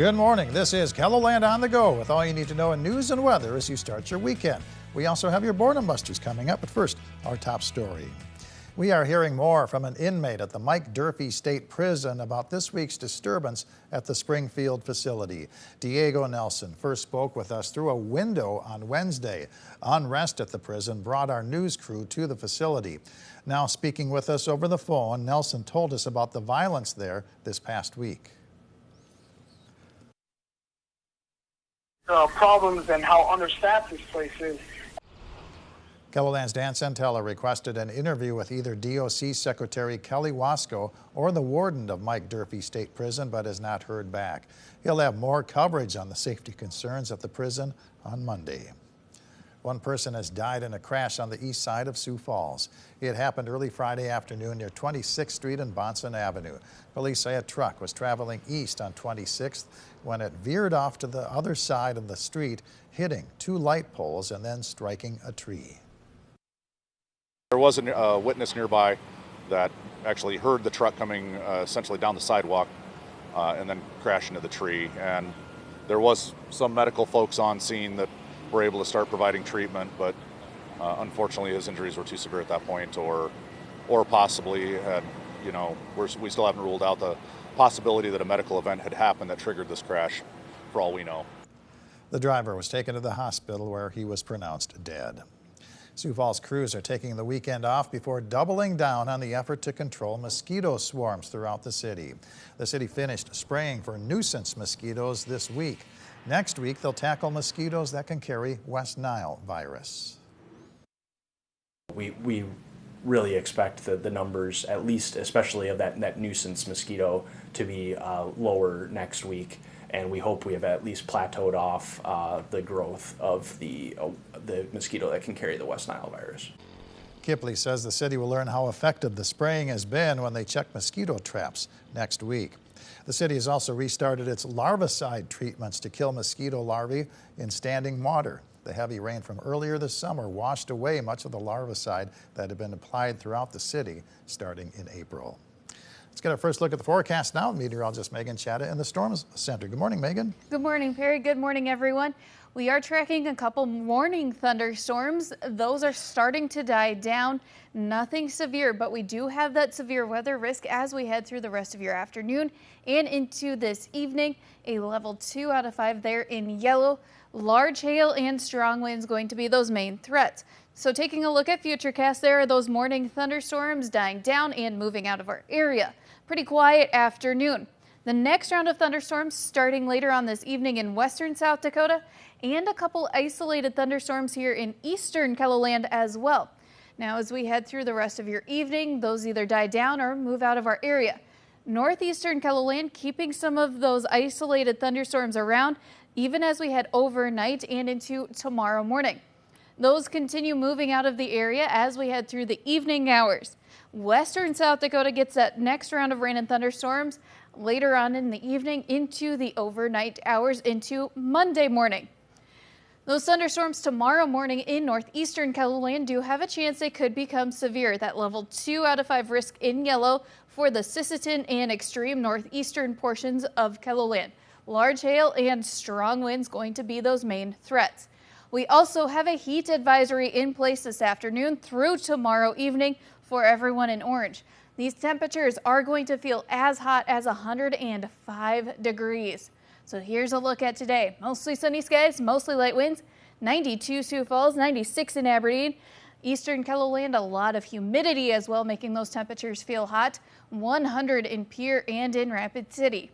Good morning. This is KELOLAND on the go with all you need to know in news and weather as you start your weekend. We also have your boredom busters coming up, but first, our top story. We are hearing more from an inmate at the Mike Durfee State Prison about this week's disturbance at the Springfield facility. Diego Nelson first spoke with us through a window on Wednesday. Unrest at the prison brought our news crew to the facility. Now speaking with us over the phone, Nelson told us about the violence there this past week. Problems and how understaffed this place is. KELOLAND's Dan Centella requested an interview with either DOC Secretary Kelly Wasco or the warden of Mike Durfee State Prison, but has not heard back. He'll have more coverage on the safety concerns at the prison on Monday. One person has died in a crash on the east side of Sioux Falls. It happened early Friday afternoon near 26th Street and Bonson Avenue. Police say a truck was traveling east on 26th when it veered off to the other side of the street, hitting two light poles and then striking a tree. There was a witness nearby that actually heard the truck coming essentially down the sidewalk and then crash into the tree. And there was some medical folks on scene that were able to start providing treatment, but unfortunately his injuries were too severe at that point, or possibly had, we still haven't ruled out the possibility that a medical event had happened that triggered this crash, for all we know. The driver was taken to the hospital where he was pronounced dead. Sioux Falls crews are taking the weekend off before doubling down on the effort to control mosquito swarms throughout the city. The city finished spraying for nuisance mosquitoes this week. Next week, they'll tackle mosquitoes that can carry West Nile virus. We really expect the numbers, at least especially of that nuisance mosquito, to be lower next week. And we hope we have at least plateaued off the growth of the mosquito that can carry the West Nile virus. Kipley says the city will learn how effective the spraying has been when they check mosquito traps next week. The city has also restarted its larvicide treatments to kill mosquito larvae in standing water. The heavy rain from earlier this summer washed away much of the larvicide that had been applied throughout the city starting in April. Let's get our first look at the forecast now. Meteorologist Megan Chatta in the Storms Center. Good morning, Megan. Good morning, Perry. Good morning, everyone. We are tracking a couple morning thunderstorms. Those are starting to die down. Nothing severe, but we do have that severe weather risk as we head through the rest of your afternoon and into this evening. A level 2 out of 5 there in yellow. Large hail and strong winds going to be those main threats. So taking a look at Futurecast, there are those morning thunderstorms dying down and moving out of our area. Pretty quiet afternoon. The next round of thunderstorms starting later on this evening in western South Dakota, and a couple isolated thunderstorms here in eastern KELOLAND as well. Now as we head through the rest of your evening, those either die down or move out of our area. Northeastern KELOLAND keeping some of those isolated thunderstorms around even as we head overnight and into tomorrow morning. Those continue moving out of the area as we head through the evening hours. Western South Dakota gets that next round of rain and thunderstorms later on in the evening into the overnight hours into Monday morning. Those thunderstorms tomorrow morning in northeastern KELOLAND do have a chance they could become severe. That level 2 out of 5 risk in yellow for the Sisseton and extreme northeastern portions of KELOLAND. Large hail and strong winds going to be those main threats. We also have a heat advisory in place this afternoon through tomorrow evening for everyone in orange. These temperatures are going to feel as hot as 105 degrees. So here's a look at today. Mostly sunny skies, mostly light winds, 92 Sioux Falls, 96 in Aberdeen. Eastern KELOLAND, a lot of humidity as well, making those temperatures feel hot, 100 in Pierre and in Rapid City.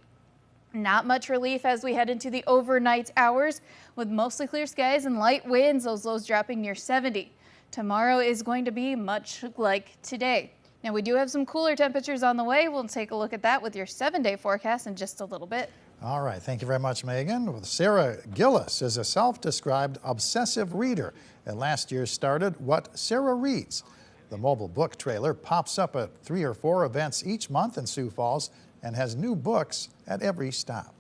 Not much relief as we head into the overnight hours with mostly clear skies and light winds, those lows dropping near 70. Tomorrow is going to be much like today. Now we do have some cooler temperatures on the way. We'll take a look at that with your 7-day forecast in just a little bit. All right, thank you very much, Megan. Sarah Gillis is a self-described obsessive reader, and last year started What Sarah Reads. The mobile book trailer pops up at 3 or 4 events each month in Sioux Falls and has new books at every stop.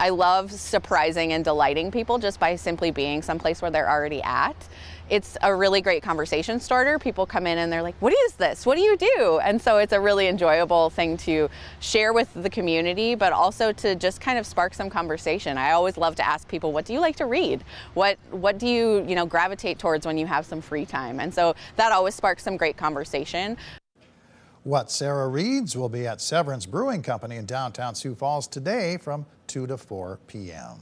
I love surprising and delighting people just by simply being someplace where they're already at. It's a really great conversation starter. People come in and they're like, what is this? What do you do? And so it's a really enjoyable thing to share with the community, but also to just kind of spark some conversation. I always love to ask people, what do you like to read? What do you gravitate towards when you have some free time? And so that always sparks some great conversation. What Sarah reads will be at Severance Brewing Company in downtown Sioux Falls today from 2 to 4 p.m.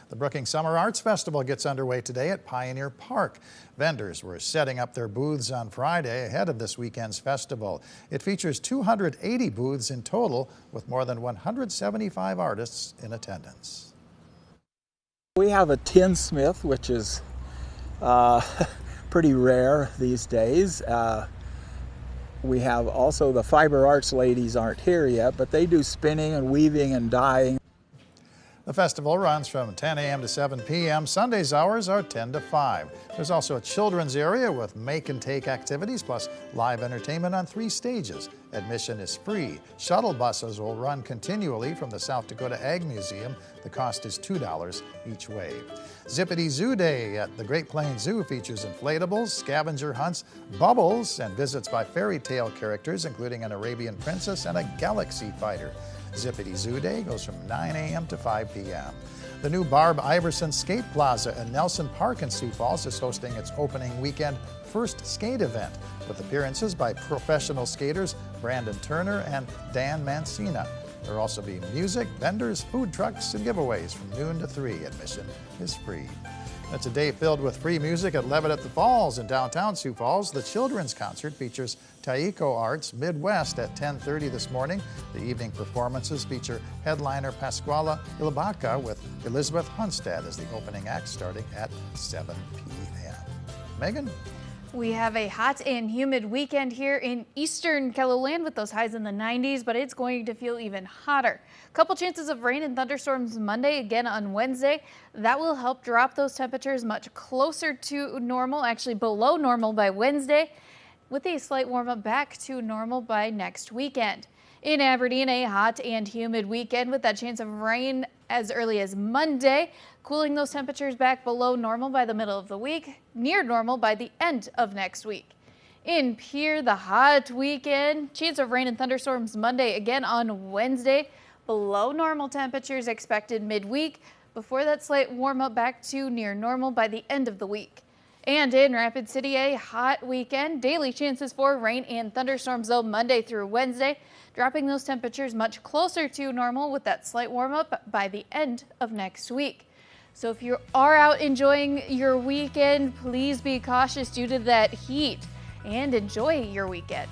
The Brookings Summer Arts Festival gets underway today at Pioneer Park. Vendors were setting up their booths on Friday ahead of this weekend's festival. It features 280 booths in total, with more than 175 artists in attendance. We have a tinsmith, which is pretty rare these days. We have also the fiber arts ladies aren't here yet, but they do spinning and weaving and dyeing. The festival runs from 10 a.m. to 7 p.m. Sunday's hours are 10 to 5. There's also a children's area with make and take activities plus live entertainment on 3 stages. Admission is free. Shuttle buses will run continually from the South Dakota Ag Museum. The cost is $2 each way. Zippity Zoo Day at the Great Plains Zoo features inflatables, scavenger hunts, bubbles, and visits by fairy tale characters, including an Arabian princess and a galaxy fighter. Zippity Zoo Day goes from 9 a.m. to 5 p.m. The new Barb Iverson Skate Plaza in Nelson Park in Sioux Falls is hosting its opening weekend first skate event with appearances by professional skaters Brandon Turner and Dan Mancina. There will also be music, vendors, food trucks, and giveaways from noon to 3. Admission is free. It's a day filled with free music at Levitt at the Falls in downtown Sioux Falls. The children's concert features Taiko Arts Midwest at 10:30 this morning. The evening performances feature headliner Pasquala Ilbaca with Elizabeth Hunstad as the opening act starting at 7 p.m. Megan? We have a hot and humid weekend here in eastern KELOLAND with those highs in the 90s, but it's going to feel even hotter. Couple chances of rain and thunderstorms Monday, again on Wednesday. That will help drop those temperatures much closer to normal, actually below normal by Wednesday, with a slight warm up back to normal by next weekend. In Aberdeen, a hot and humid weekend with that chance of rain as early as Monday, cooling those temperatures back below normal by the middle of the week, near normal by the end of next week. In Pierre, the hot weekend, chance of rain and thunderstorms Monday, again on Wednesday, below normal temperatures expected midweek, before that slight warm up back to near normal by the end of the week. And in Rapid City, a hot weekend, daily chances for rain and thunderstorms though Monday through Wednesday, dropping those temperatures much closer to normal with that slight warm up by the end of next week. So if you are out enjoying your weekend, please be cautious due to that heat and enjoy your weekend.